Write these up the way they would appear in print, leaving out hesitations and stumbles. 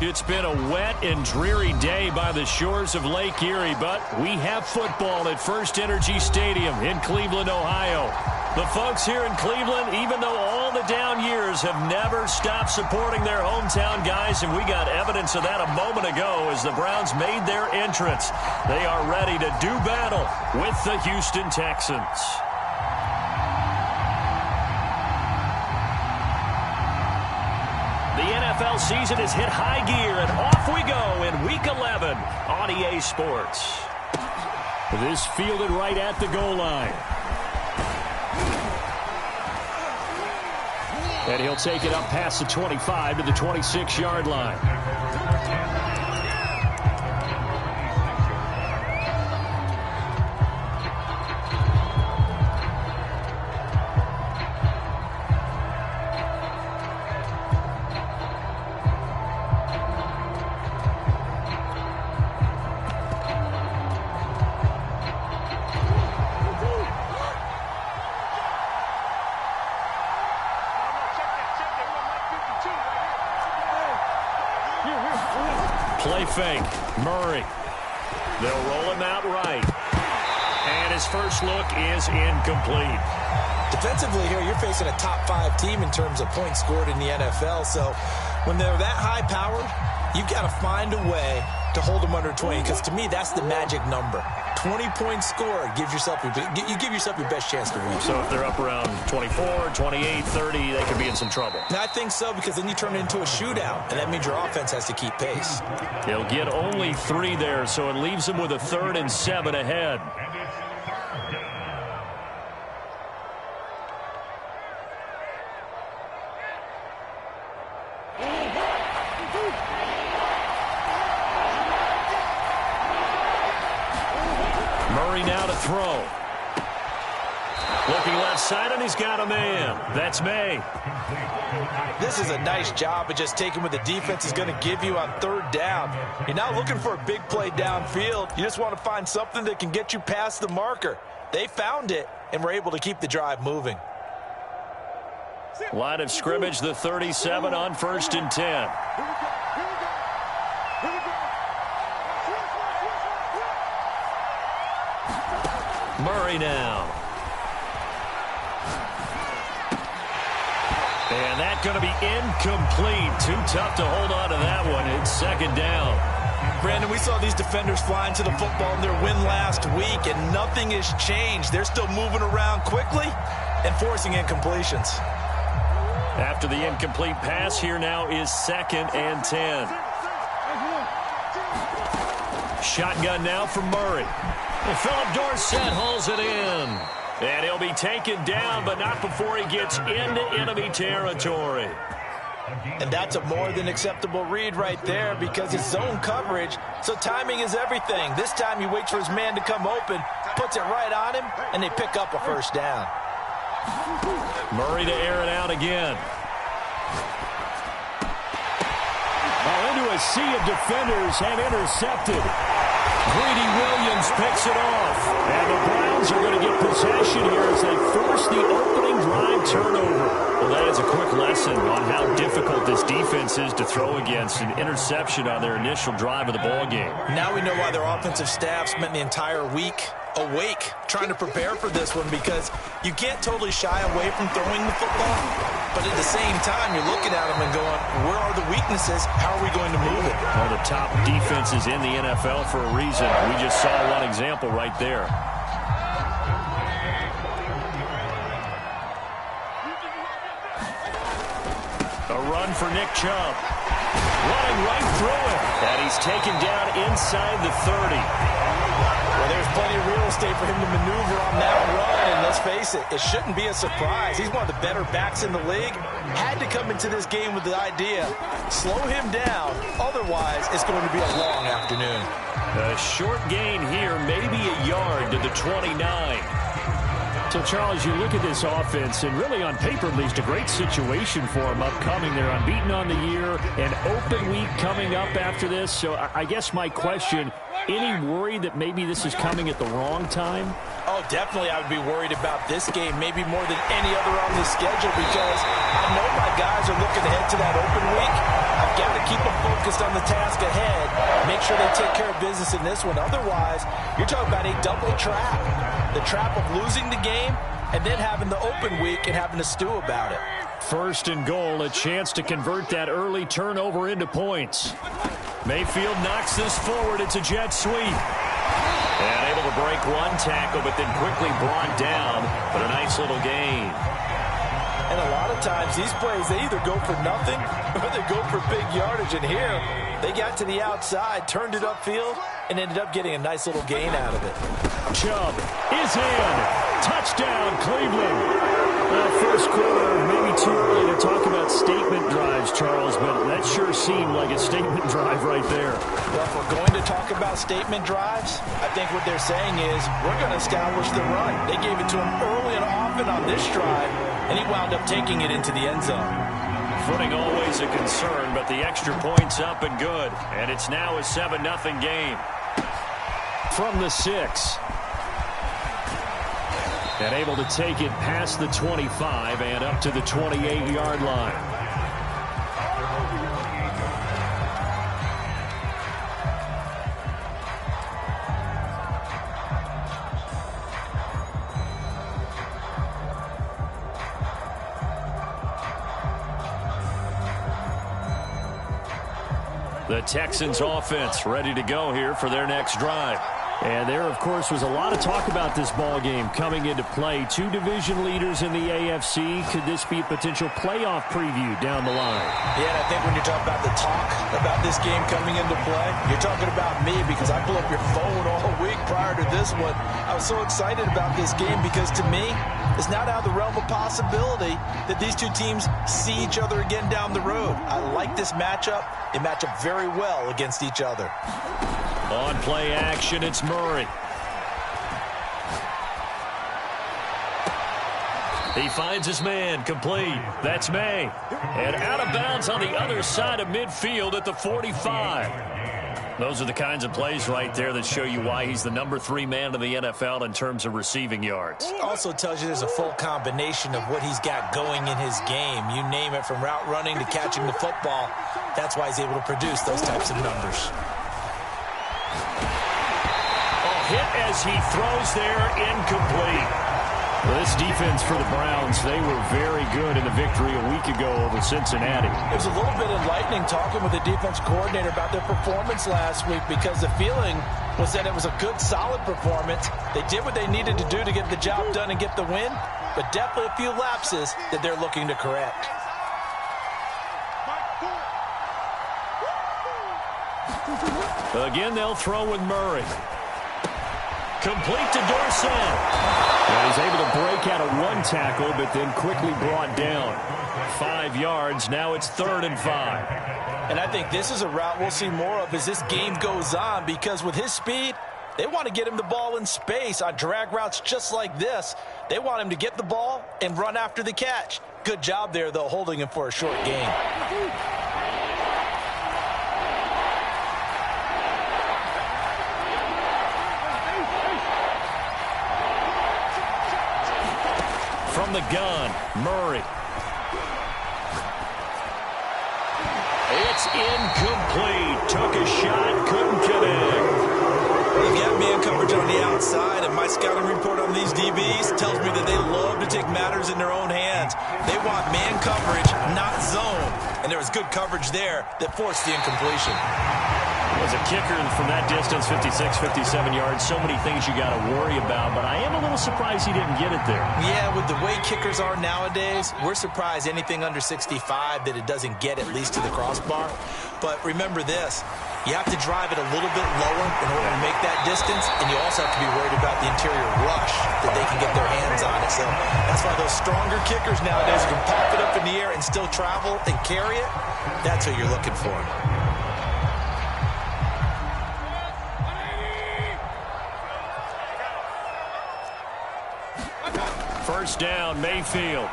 It's been a wet and dreary day by the shores of Lake Erie, but we have football at First Energy Stadium in Cleveland, Ohio. The folks here in Cleveland, even though all the down years, have never stopped supporting their hometown guys, and we got evidence of that a moment ago as the Browns made their entrance. They are ready to do battle with the Houston Texans. The NFL season has hit high gear, and off we go in Week 11 on EA Sports. This fielded right at the goal line. And he'll take it up past the 25 to the 26-yard line. Play fake. Murray. They'll roll him out right. And his first look is incomplete. Defensively here, you're facing a top 5 team in terms of points scored in the NFL. So when they're that high-powered, you've got to find a way to hold them under 20, because to me, that's the magic number. 20 points scored, you give yourself your best chance to win. So if they're up around 24, 28, 30, they could be in some trouble. I think so, because then you turn it into a shootout, and that means your offense has to keep pace. He'll get only 3 there, so it leaves him with a 3rd and 7 ahead. Murray now to throw. Looking left side, and he's got a man. That's May. This is a nice job of just taking what the defense is going to give you on 3rd down. You're not looking for a big play downfield. You just want to find something that can get you past the marker. They found it and were able to keep the drive moving. Line of scrimmage, the 37 on 1st and 10. Murray now. And that's going to be incomplete. Too tough to hold on to that one. It's 2nd down. Brandon, we saw these defenders flying to the football in their win last week, and nothing has changed. They're still moving around quickly and forcing incompletions. After the incomplete pass, here now is 2nd and 10. Shotgun now for Murray. And Philip Dorsett hauls it in. And he'll be taken down, but not before he gets into enemy territory. And that's a more than acceptable read right there, because it's zone coverage, so timing is everything. This time he waits for his man to come open, puts it right on him, and they pick up a 1st down. Murray to air it out again. Well, into a sea of defenders have intercepted. Greedy Williams picks it off. And the Browns are going to get possession here as they force the opening drive turnover. Well, that is a quick lesson on how difficult this defense is to throw against. An interception on their initial drive of the ballgame. Now we know why their offensive staff spent the entire week awake trying to prepare for this one, because you can't totally shy away from throwing the football, but at the same time you're looking at them and going, where are the weaknesses? How are we going to move it? Well, the top defenses in the NFL for a reason. We just saw one example right there. A run for Nick Chubb. Running right through it. And he's taken down inside the 30. Well, there's plenty of real estate for him to maneuver on that run, and let's face it, it shouldn't be a surprise. He's one of the better backs in the league. Had to come into this game with the idea, slow him down, otherwise it's going to be a long afternoon. A short gain here, maybe a yard to the 29. So, Charles, you look at this offense, and really on paper, at least, a great situation for them upcoming. They're unbeaten on the year, an open week coming up after this. So I guess my question, any worry that maybe this is coming at the wrong time? Oh, definitely I would be worried about this game, maybe more than any other on the schedule, because I know my guys are looking ahead to that open week. I've got to keep them focused on the task ahead. Make sure they take care of business in this one. Otherwise, you're talking about a double trap. The trap of losing the game and then having the open week and having to stew about it. First and goal, a chance to convert that early turnover into points. Mayfield knocks this forward. It's a jet sweep. And able to break one tackle, but then quickly brought down. But a nice little gain. And a lot of times, these plays, they either go for nothing or they go for big yardage. And here, they got to the outside, turned it upfield, and ended up getting a nice little gain out of it. Chubb is in. Touchdown, Cleveland. First quarter, maybe too early to talk about statement drives, Charles, but that sure seemed like a statement drive right there. Well, if we're going to talk about statement drives, I think what they're saying is we're going to establish the run. They gave it to him early and often on this drive, and he wound up taking it into the end zone. Footing always a concern, but the extra point's up and good. And it's now a 7-0 game. From the 6. And able to take it past the 25 and up to the 28-yard line. The Texans offense ready to go here for their next drive. And there, of course, was a lot of talk about this ball game coming into play. Two division leaders in the AFC. Could this be a potential playoff preview down the line? Yeah, and I think when you're talking about the talk about this game coming into play, you're talking about me because I blew up your phone all week prior to this one. I was so excited about this game because to me, it's not out of the realm of possibility that these two teams see each other again down the road. I like this matchup. They match up very well against each other. On play action, it's Murray. He finds his man, complete. That's May. And out of bounds on the other side of midfield at the 45. Those are the kinds of plays right there that show you why he's the number 3 man in the NFL in terms of receiving yards. Also tells you there's a full combination of what he's got going in his game. You name it, from route running to catching the football. That's why he's able to produce those types of numbers. Hit as he throws there, incomplete. Well, this defense for the Browns, they were very good in the victory a week ago over Cincinnati. It was a little bit enlightening talking with the defense coordinator about their performance last week because the feeling was that it was a good, solid performance. They did what they needed to do to get the job done and get the win, but definitely a few lapses that they're looking to correct. Again, they'll throw with Murray. Complete to Dorsett. And he's able to break out of one tackle, but then quickly brought down. 5 yards. Now it's 3rd and 5. And I think this is a route we'll see more of as this game goes on because with his speed, they want to get him the ball in space on drag routes just like this. They want him to get the ball and run after the catch. Good job there, though, holding him for a short gain. From the gun, Murray. It's incomplete. Took a shot, couldn't connect. You've got man coverage on the outside, and my scouting report on these DBs tells me that they love to take matters in their own hands. They want man coverage, not zone. And there was good coverage there that forced the incompletion. As a kicker from that distance, 56, 57 yards, so many things you got to worry about, but I am a little surprised he didn't get it there. Yeah, with the way kickers are nowadays, we're surprised anything under 65 that it doesn't get at least to the crossbar. But remember this, you have to drive it a little bit lower in order to make that distance, and you also have to be worried about the interior rush that they can get their hands on it. So that's why those stronger kickers nowadays can pop it up in the air and still travel and carry it. That's what you're looking for. First down, Mayfield.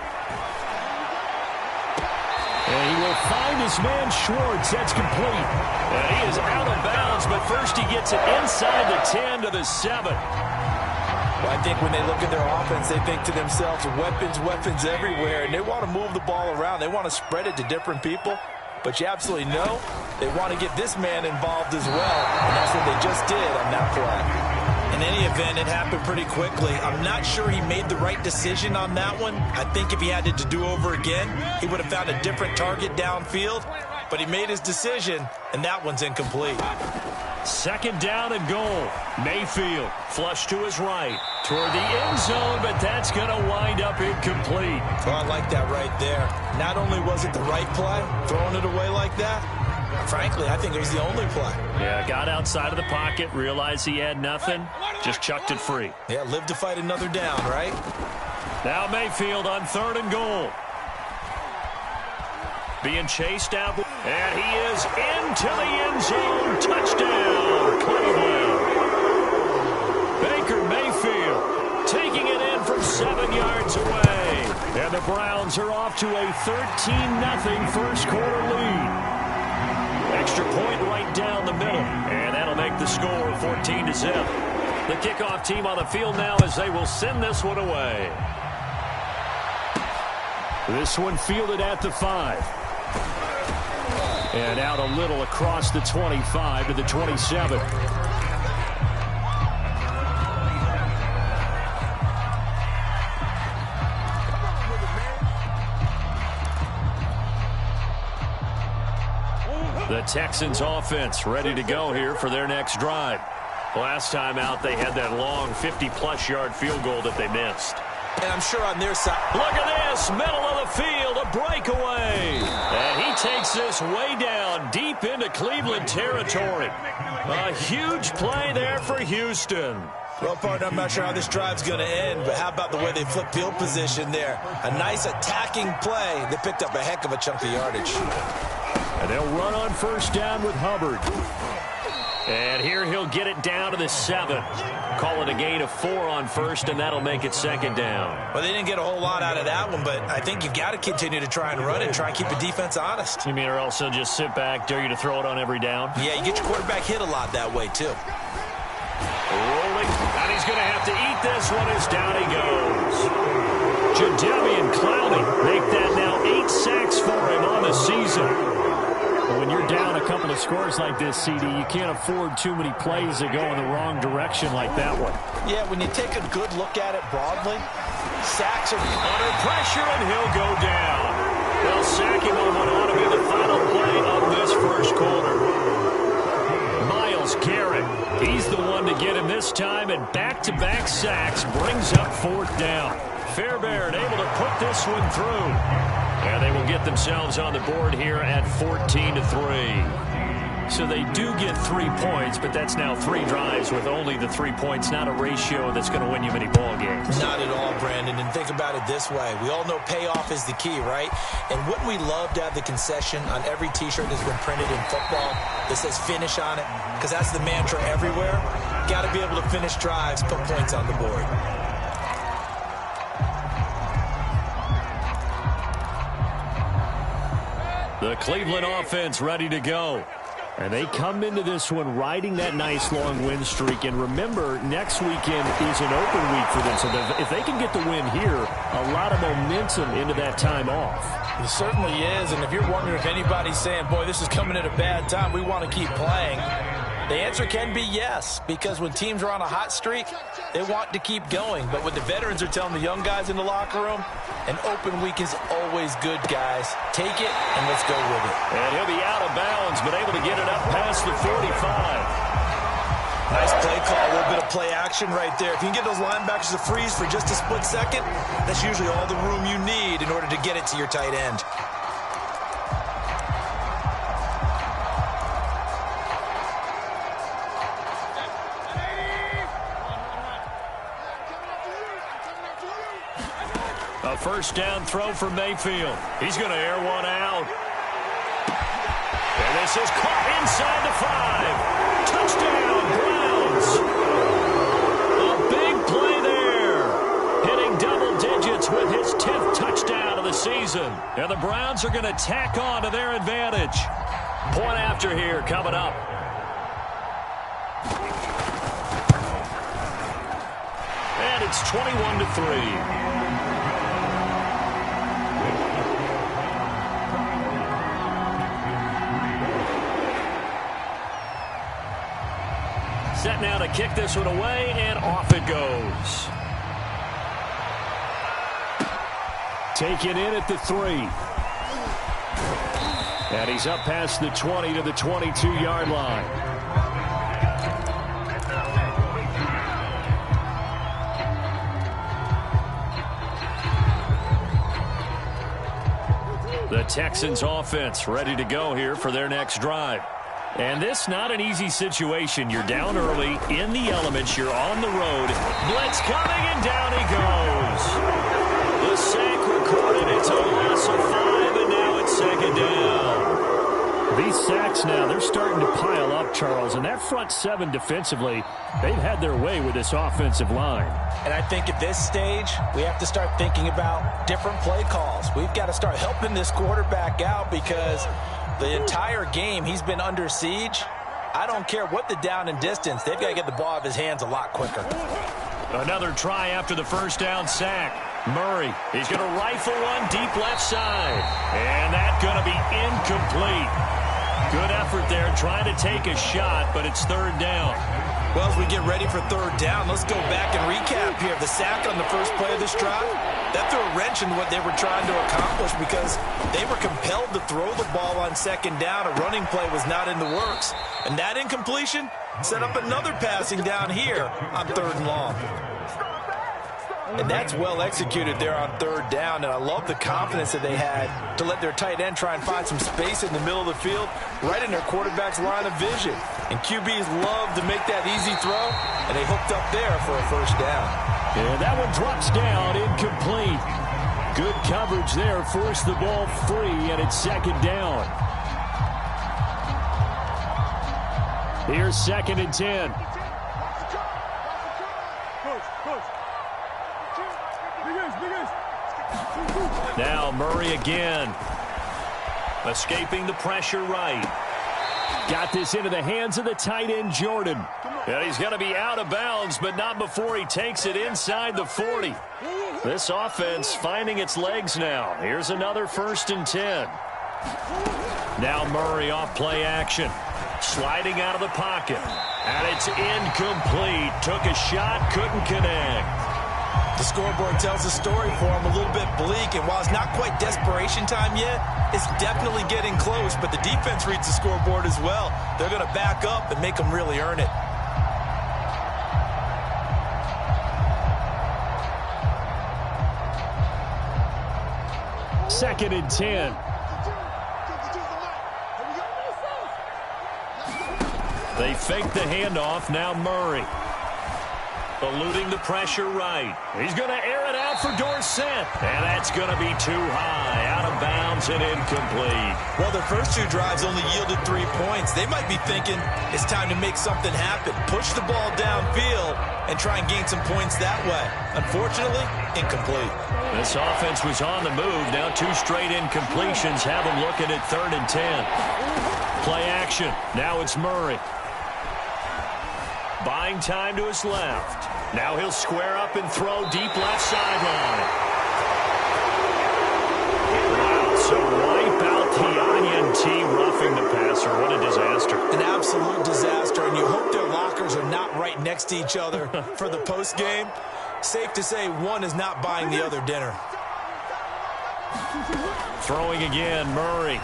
And he will find his man Schwartz. That's complete. And he is out of bounds, but first he gets it inside the 10 to the 7. Well, I think when they look at their offense, they think to themselves, weapons, weapons everywhere, and they want to move the ball around. They want to spread it to different people. but you absolutely know they want to get this man involved as well, and that's what they just did on that play. In any event, it happened pretty quickly. I'm not sure he made the right decision on that one. I think if he had to do over again, he would have found a different target downfield, but he made his decision, and that one's incomplete. Second down and goal. Mayfield flush to his right toward the end zone, but that's going to wind up incomplete. Oh, I like that right there. Not only was it the right play, throwing it away like that, frankly, I think it was the only play. Yeah, got outside of the pocket, realized he had nothing, just chucked it free. Yeah, live to fight another down, right? Now Mayfield on third and goal. Being chased out, and he is into the end zone. Touchdown, Cleveland. Baker Mayfield taking it in from 7 yards away. And the Browns are off to a 13-0 first quarter lead. Extra point right down the middle, and that'll make the score 14-0. The kickoff team on the field now as they will send this one away. This one fielded at the 5. And out a little across the 25 to the 27. The Texans offense ready to go here for their next drive. Last time out, they had that long 50-plus yard field goal that they missed. And I'm sure on their side. Look at this, middle of the field, a breakaway. And he takes this way down, deep into Cleveland territory. A huge play there for Houston. Well, partner, I'm not sure how this drive's going to end, but how about the way they flip field position there? A nice attacking play. They picked up a heck of a chunk of yardage. And they'll run on first down with Hubbard. And here he'll get it down to the 7. Call it a gain of 4 on first, and that'll make it second down. Well, they didn't get a whole lot out of that one, but I think you've got to continue to try and run it, try and keep the defense honest. You mean or also just sit back, dare you to throw it on every down? Yeah, you get your quarterback hit a lot that way, too. Rolling, and he's going to have to eat this one as down he goes. Jadeveon Clowney make that now 8 sacks for him on the season. When you're down a couple of scores like this, CD, you can't afford too many plays that go in the wrong direction like that one. Yeah, when you take a good look at it broadly, sacks are under pressure, and he'll go down. They'll sack him on what ought to be the final play of this first quarter. Myles Garrett, he's the one to get him this time, and back-to-back sacks brings up fourth down. Fairbairn able to put this one through. And they will get themselves on the board here at 14-3. So they do get 3 points, but that's now 3 drives with only the 3 points, not a ratio that's going to win you many ball games. Not at all, Brandon. And think about it this way. We all know payoff is the key, right? And wouldn't we love to have the concession on every T-shirt that's been printed in football that says finish on it? Because that's the mantra everywhere. Got to be able to finish drives, put points on the board. The Cleveland offense ready to go. And they come into this one riding that nice long win streak. And remember, next weekend is an open week for them. So if they can get the win here, a lot of momentum into that time off. It certainly is. And if you're wondering if anybody's saying, boy, this is coming at a bad time, we want to keep playing, the answer can be yes, because when teams are on a hot streak, they want to keep going. But what the veterans are telling the young guys in the locker room, an open week is always good, guys. Take it, and let's go with it. And he'll be out of bounds, but able to get it up past the 45. Nice play call, a little bit of play action right there. If you can get those linebackers to freeze for just a split second, that's usually all the room you need in order to get it to your tight end. A first down throw for Mayfield. He's going to air one out. And this is caught inside the 5. Touchdown, Browns. A big play there. Hitting double digits with his 10th touchdown of the season. And the Browns are going to tack on to their advantage. Point after here coming up. And it's 21-3. set now to kick this one away, and off it goes. Taken in at the 3. And he's up past the 20 to the 22-yard line. The Texans offense ready to go here for their next drive. And this not an easy situation. You're down early, in the elements, you're on the road. Blitz coming, and down he goes. The sack recorded. It's a loss of 5, and now it's second down. These sacks now, they're starting to pile up, Charles. And that front 7 defensively, they've had their way with this offensive line. And I think at this stage, we have to start thinking about different play calls. We've got to start helping this quarterback out because the entire game he's been under siege. I don't care what the down and distance. They've got to get the ball out of his hands a lot quicker. Another try after the first down sack. Murray, he's going to rifle one deep left side. And that's going to be incomplete. Good effort there trying to take a shot, but it's third down. Well, as we get ready for third down, let's go back and recap here. The sack on the first play of this drive, that threw a wrench in what they were trying to accomplish because they were compelled to throw the ball on second down. A running play was not in the works. And that incompletion set up another passing down here on third and long. And that's well executed there on third down. And I love the confidence that they had to let their tight end try and find some space in the middle of the field, right in their quarterback's line of vision. And QBs love to make that easy throw, and they hooked up there for a first down. And that one drops down, incomplete. Good coverage there, forced the ball free, and it's second down. Here's second and 10. Now Murray again. Escaping the pressure right. Got this into the hands of the tight end, Jordan. And he's going to be out of bounds, but not before he takes it inside the 40. This offense finding its legs now. Here's another first and 10. Now Murray off play action. Sliding out of the pocket. And it's incomplete. Took a shot, couldn't connect. The scoreboard tells a story for him, a little bit bleak, and while it's not quite desperation time yet, it's definitely getting close, but the defense reads the scoreboard as well. They're going to back up and make them really earn it. Second and 10. They fake the handoff, now Murray. Eluding the pressure right. He's going to air it out for Dorsett. And that's going to be too high. Out of bounds and incomplete. Well, their first 2 drives only yielded 3 points. They might be thinking it's time to make something happen. Push the ball downfield and try and gain some points that way. Unfortunately, incomplete. This offense was on the move. Now 2 straight incompletions have them looking at third and 10. Play action. Now it's Murray. Buying time to his left. Now he'll square up and throw deep left sideline. Wow, so wipe out the INT roughing the passer. What a disaster. An absolute disaster, and you hope their lockers are not right next to each other for the postgame. Safe to say one is not buying the other dinner. Throwing again, Murray.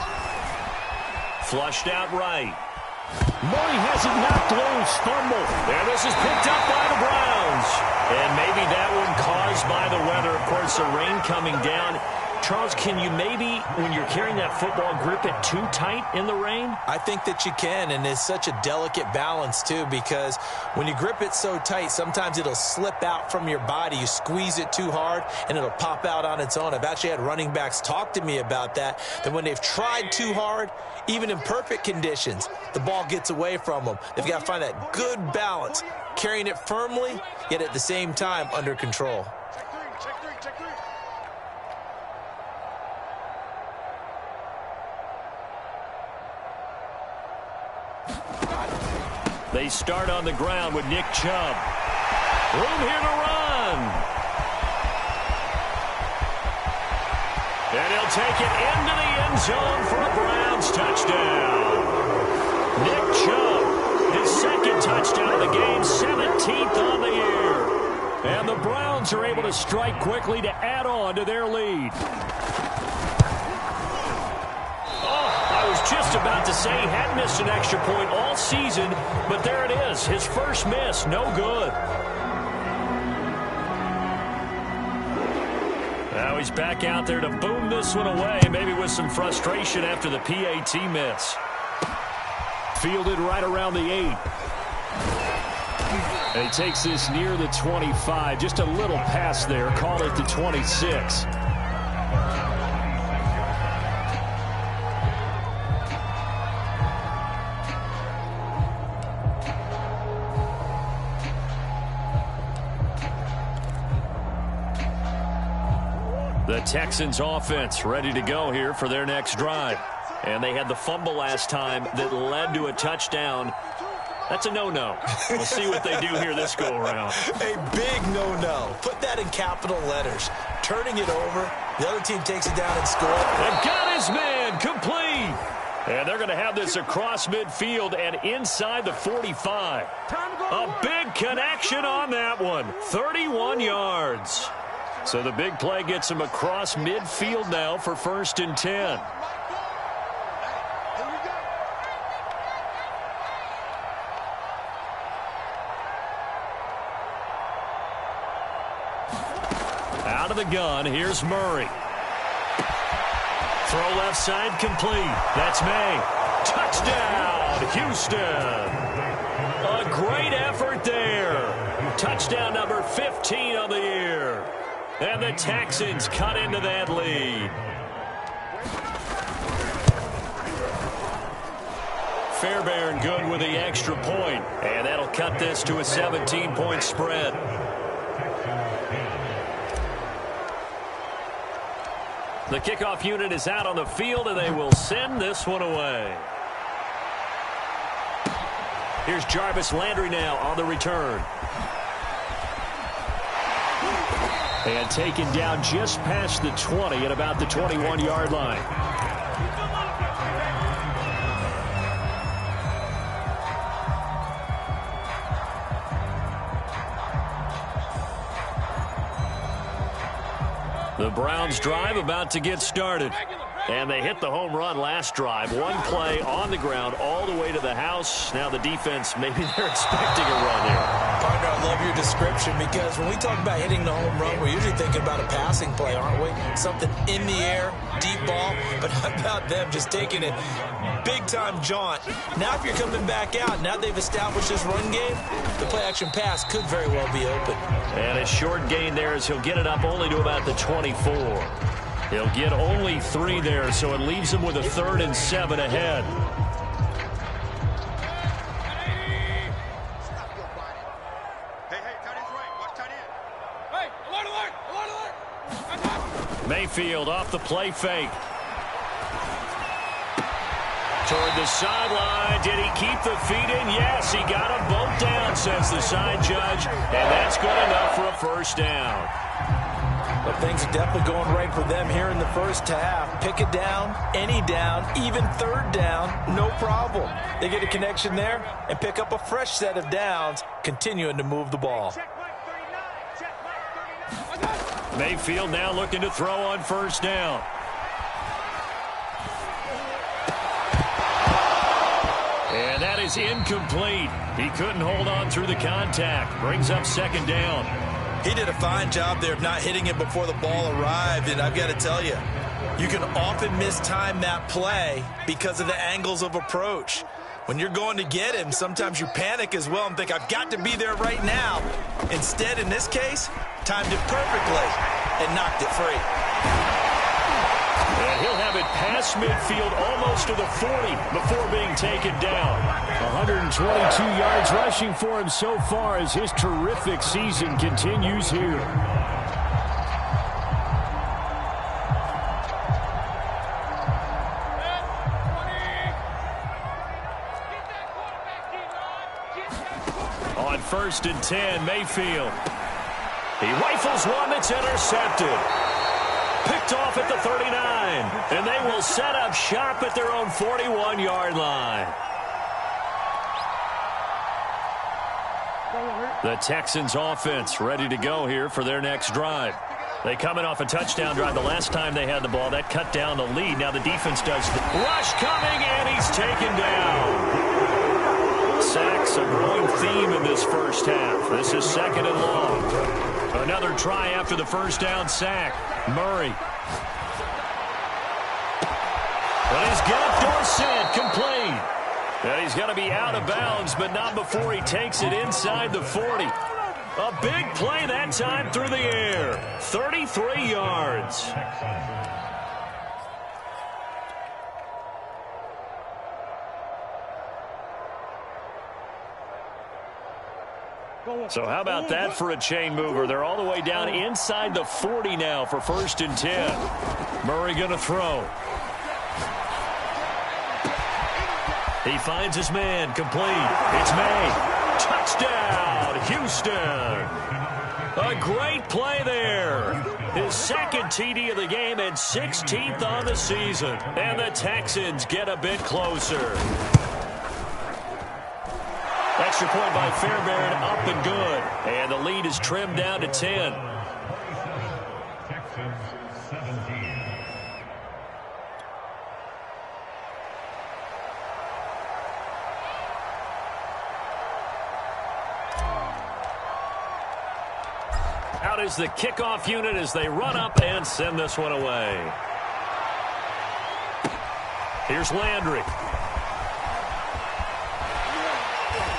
Flushed out right. Murray has it knocked loose. Fumble. And this is picked up by the Browns. And maybe that one caused by the weather. Of course, the rain coming down. Charles, can you maybe, when you're carrying that football, grip it too tight in the rain? I think that you can, and it's such a delicate balance, too, because when you grip it so tight, sometimes it'll slip out from your body. You squeeze it too hard, and it'll pop out on its own. I've actually had running backs talk to me about that when they've tried too hard, even in perfect conditions, the ball gets away from them. They've got to find that good balance, carrying it firmly, yet at the same time under control. They start on the ground with Nick Chubb. Room here to run. And he'll take it into the end zone for a Browns touchdown. Nick Chubb, his second touchdown of the game, 17th on the year. And the Browns are able to strike quickly to add on to their lead. I was just about to say he hadn't missed an extra point all season, but there it is. His first miss, no good. Now he's back out there to boom this one away, maybe with some frustration after the PAT miss. Fielded right around the 8. And he takes this near the 25. Just a little pass there. Call it the 26. The Texans offense ready to go here for their next drive. And they had the fumble last time that led to a touchdown. That's a no-no. We'll see what they do here this go-around. A big no-no. Put that in capital letters. Turning it over. The other team takes it down and scores. And got his man complete. And they're going to have this across midfield and inside the 45. A big connection on that one. 31 yards. So the big play gets him across midfield now for 1st and 10. Out of the gun, here's Murray. Throw left side complete. That's May. Touchdown, Houston. A great effort there. Touchdown number 15 on the year. And the Texans cut into that lead. Fairbairn good with the extra point. And that'll cut this to a 17-point spread. The kickoff unit is out on the field, and they will send this one away. Here's Jarvis Landry now on the return. And taken down just past the 20 at about the 21-yard line. The Browns drive about to get started. And they hit the home run last drive. One play on the ground all the way to the house. Now the defense, maybe they're expecting a run here. Partner, I love your description because when we talk about hitting the home run, we're usually thinking about a passing play, aren't we? Something in the air, deep ball. But how about them just taking it big-time jaunt? Now if you're coming back out, now they've established this run game, the play-action pass could very well be open. And a short gain there as he'll get it up only to about the 24. He'll get only 3 there, so it leaves him with a 3rd and 7 ahead. Mayfield off the play fake. Toward the sideline. Did he keep the feet in? Yes, he got him both down, says the side judge. And that's good enough for a first down. But things are definitely going right for them here in the first half. Pick it down, any down, even 3rd down, no problem. They get a connection there and pick up a fresh set of downs, continuing to move the ball. Mayfield now looking to throw on first down. And that is incomplete. He couldn't hold on through the contact. Brings up 2nd down. He did a fine job there of not hitting it before the ball arrived, and I've got to tell you, you can often mistime that play because of the angles of approach. When you're going to get him, sometimes you panic as well and think, I've got to be there right now. Instead, in this case, timed it perfectly and knocked it free. And he'll have it past midfield almost to the 40 before being taken down. 122 yards rushing for him so far as his terrific season continues here. On 1st and 10, Mayfield. He rifles one that's intercepted. Picked off at the 39. And they will set up shop at their own 41-yard line. The Texans offense ready to go here for their next drive. They come in off a touchdown drive the last time they had the ball. That cut down the lead. Now the defense does. Rush coming, and he's taken down. Sacks a growing theme in this first half. This is 2nd and long. Another try after the first down sack. Murray. But he's got Dorsett complete. And he's going to be out of bounds, but not before he takes it inside the 40. A big play that time through the air. 33 yards. So how about that for a chain mover? They're all the way down inside the 40 now for 1st and 10. Murray going to throw. He finds his man, complete. It's May. Touchdown, Houston. A great play there. His 2nd TD of the game and 16th on the season. And the Texans get a bit closer. Extra point by Fairbairn, up and good. And the lead is trimmed down to 10. Out is the kickoff unit as they run up and send this one away. Here's Landry.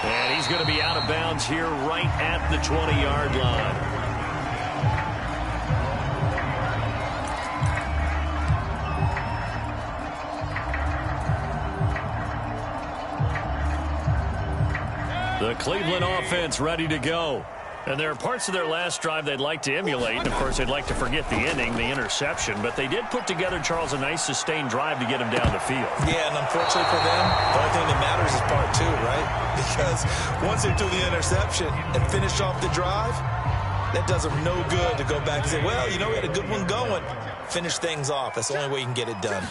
And he's going to be out of bounds here right at the 20-yard line. The Cleveland offense ready to go. And there are parts of their last drive they'd like to emulate. And, of course, they'd like to forget the ending, the interception. But they did put together, Charles, a nice sustained drive to get him down the field. Yeah, and unfortunately for them, the only thing that matters is part 2, right? Because once they do the interception and finish off the drive, that does them no good to go back and say, well, you know, we had a good one going. Finish things off. That's the only way you can get it done.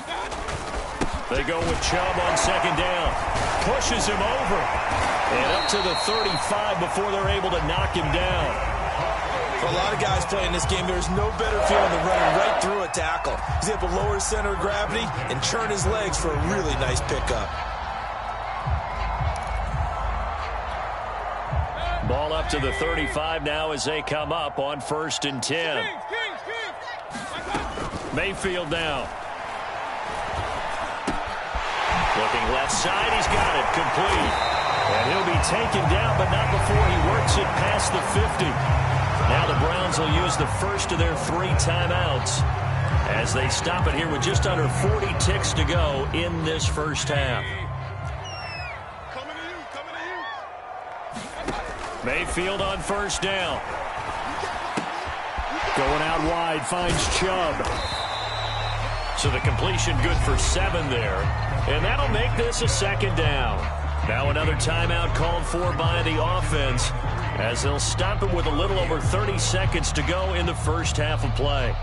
They go with Chubb on 2nd down. Pushes him over. And up to the 35 before they're able to knock him down. For a lot of guys playing this game, there's no better feeling than running right through a tackle. He's able to lower his center of gravity and churn his legs for a really nice pickup. Ball up to the 35 now as they come up on 1st and 10. Mayfield now. Looking left side, he's got it, complete. And he'll be taken down, but not before he works it past the 50. Now the Browns will use the first of their 3 timeouts as they stop it here with just under 40 ticks to go in this first half. Mayfield on 1st down. Going out wide, finds Chubb. So the completion good for 7 there. And that'll make this a 2nd down. Now another timeout called for by the offense as they'll stop it with a little over 30 seconds to go in the first half of play.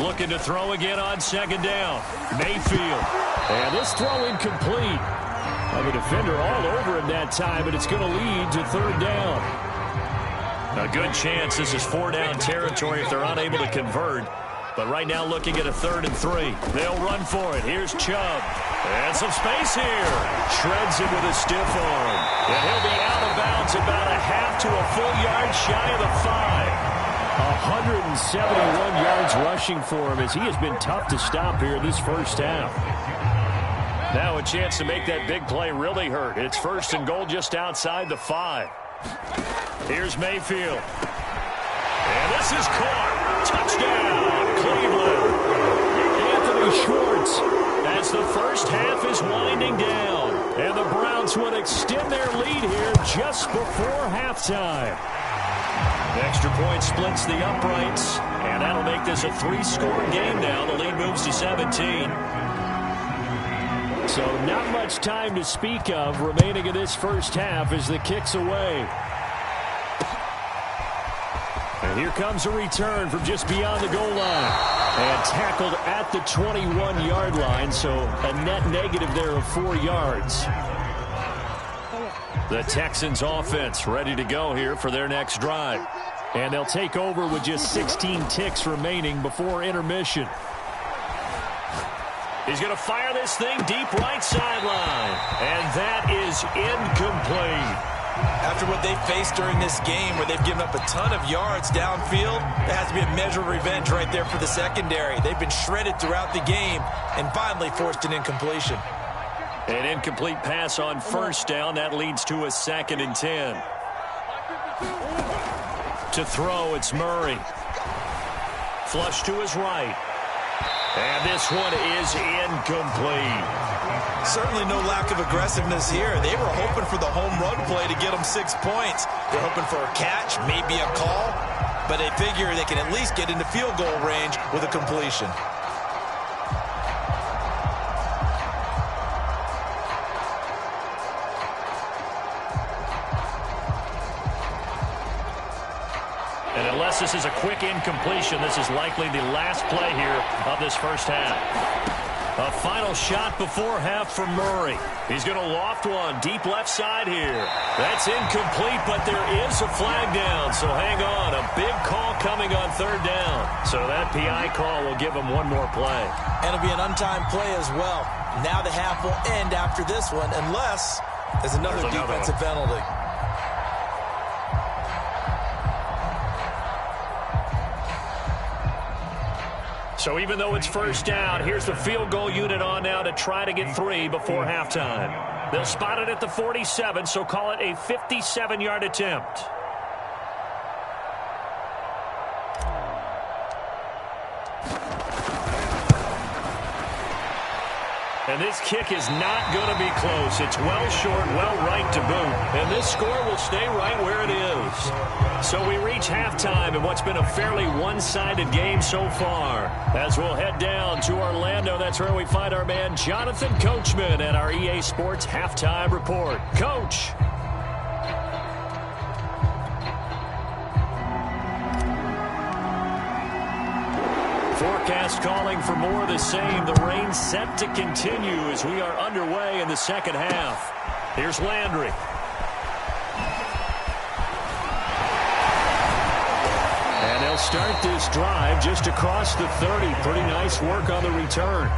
Looking to throw again on 2nd down. Mayfield. And this throw incomplete. The defender all over him that time, but it's going to lead to 3rd down. A good chance this is 4-down territory if they're unable to convert. But right now looking at a 3rd and 3. They'll run for it. Here's Chubb. And some space here. Shreds it with a stiff arm. And he'll be out of bounds about a half to a full yard shy of the 5. 171 yards rushing for him as he has been tough to stop here this first half. Now a chance to make that big play really hurt. It's 1st and goal just outside the 5. Here's Mayfield. And this is caught. Touchdown, Cleveland. Anthony Schwartz as the first half is winding down. And the Browns would extend their lead here just before halftime. Extra point splits the uprights. And that'll make this a 3-score game now. The lead moves to 17. So not much time to speak of remaining in this first half as the kick's away. And Here comes a return from just beyond the goal line. And tackled at the 21-yard line, so a net negative there of 4 yards. The Texans offense ready to go here for their next drive. And they'll take over with just 16 ticks remaining before intermission. He's going to fire this thing deep right sideline. And that is incomplete. After what they faced during this game where they've given up a ton of yards downfield, there has to be a measure of revenge right there for the secondary. They've been shredded throughout the game and finally forced an incompletion. An incomplete pass on first down. That leads to a 2nd and 10. To throw, it's Murray. Flush to his right. And this one is incomplete. Certainly no lack of aggressiveness here. They were hoping for the home run play to get them 6 points. They're hoping for a catch, maybe a call, but they figure they can at least get into field goal range with a completion. And unless this is a quick incompletion, this is likely the last play here of this first half. A final shot before half for Murray. He's going to loft one deep left side here. That's incomplete, but there is a flag down, so hang on. A big call coming on 3rd down. So that PI call will give him one more play. And it'll be an untimed play as well. Now the half will end after this one, unless there's another defensive penalty. So even though it's first down, here's the field goal unit on now to try to get 3 before halftime. They'll spot it at the 47, so call it a 57-yard attempt. And this kick is not going to be close. It's well short, well right to boot. And this score will stay right where it is. So we reach halftime in what's been a fairly one-sided game so far. As we'll head down to Orlando, that's where we find our man Jonathan Coachman at our EA Sports Halftime Report. Coach. Forecast calling for more of the same. The rain set to continue as we are underway in the second half. Here's Landry. And they'll start this drive just across the 30. Pretty nice work on the return.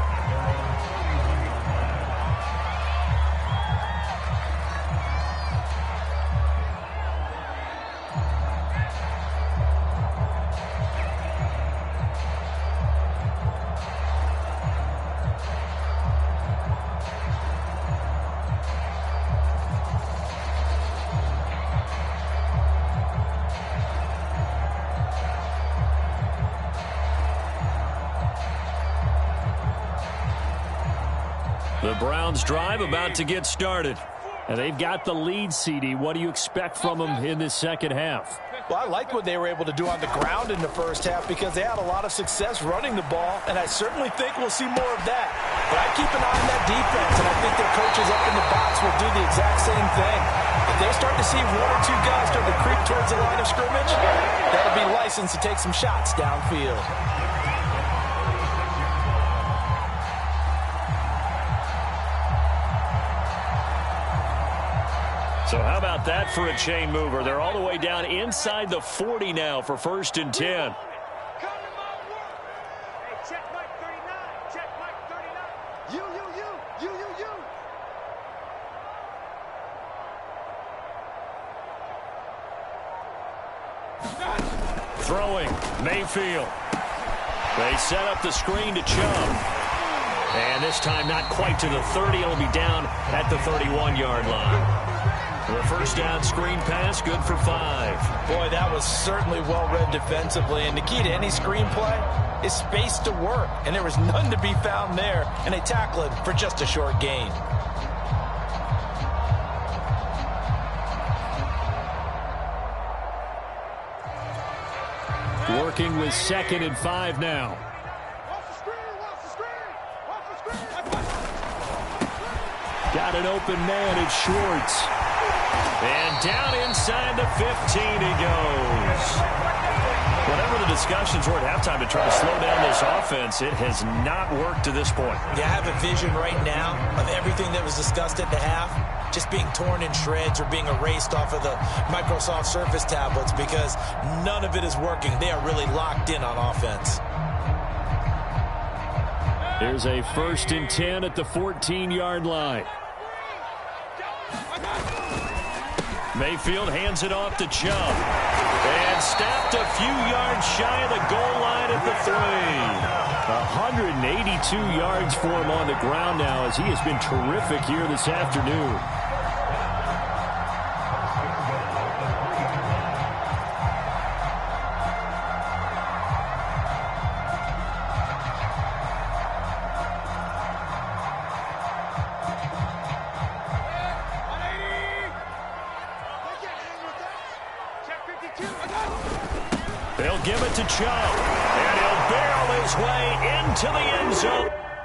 The Browns drive about to get started. And they've got the lead, CD. What do you expect from them in this second half? Well, I liked what they were able to do on the ground in the first half because they had a lot of success running the ball, and I certainly think we'll see more of that. But I keep an eye on that defense, and I think their coaches up in the box will do the exact same thing. If they start to see 1 or 2 guys start to creep towards the line of scrimmage, that'll be licensed to take some shots downfield. So how about that for a chain mover? They're all the way down inside the 40 now for 1st and 10. Throwing, Mayfield. They set up the screen to Chubb. And this time not quite to the 30. It'll be down at the 31-yard line. The first down screen pass, good for 5. Boy, that was certainly well-read defensively. And the key to any screen play is space to work. And there was none to be found there. And they tackle it for just a short gain. Working with 2nd and 5 now. Got an open man, it's Schwartz. And down inside the 15 he goes. Whatever the discussions were at halftime to try to slow down this offense, it has not worked to this point. Yeah, I have a vision right now of everything that was discussed at the half just being torn in shreds or being erased off of the Microsoft Surface tablets because none of it is working. They are really locked in on offense. Here's a 1st and 10 at the 14-yard line. Mayfield hands it off to Chubb. And snapped a few yards shy of the goal line at the 3. 182 yards for him on the ground now as he has been terrific here this afternoon. They'll give it to Chubb, and he'll barrel his way into the end zone.